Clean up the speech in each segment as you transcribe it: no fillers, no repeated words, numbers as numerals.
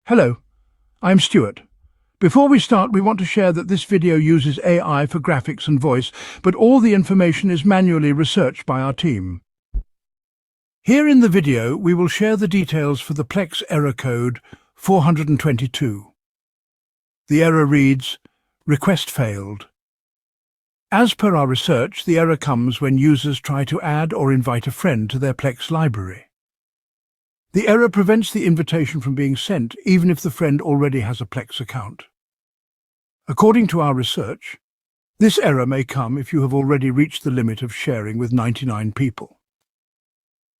Hello, I'm Stuart. Before we start, we want to share that this video uses AI for graphics and voice, but all the information is manually researched by our team. Here in the video, we will share the details for the Plex error code 422. The error reads, "Request failed." As per our research, the error comes when users try to add or invite a friend to their Plex library. The error prevents the invitation from being sent, even if the friend already has a Plex account. According to our research, this error may come if you have already reached the limit of sharing with 99 people.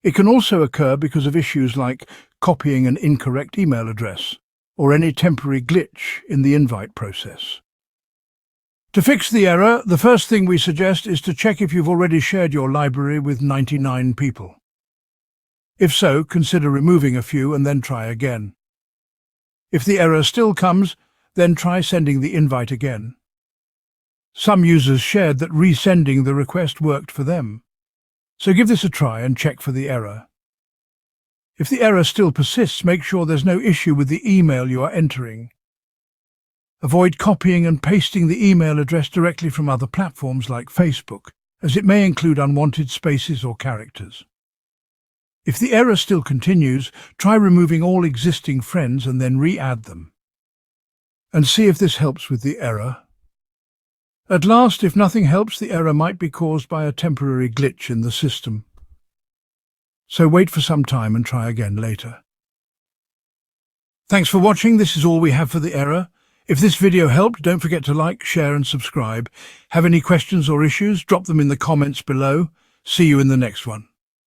It can also occur because of issues like copying an incorrect email address or any temporary glitch in the invite process. To fix the error, the first thing we suggest is to check if you've already shared your library with 99 people. If so, consider removing a few and then try again. If the error still comes, then try sending the invite again. Some users shared that resending the request worked for them, so give this a try and check for the error. If the error still persists, make sure there's no issue with the email you are entering. Avoid copying and pasting the email address directly from other platforms like Facebook, as it may include unwanted spaces or characters. If the error still continues, try removing all existing friends and then re-add them. And see if this helps with the error. At last, if nothing helps, the error might be caused by a temporary glitch in the system. So wait for some time and try again later. Thanks for watching. This is all we have for the error. If this video helped, don't forget to like, share and subscribe. Have any questions or issues? Drop them in the comments below. See you in the next one.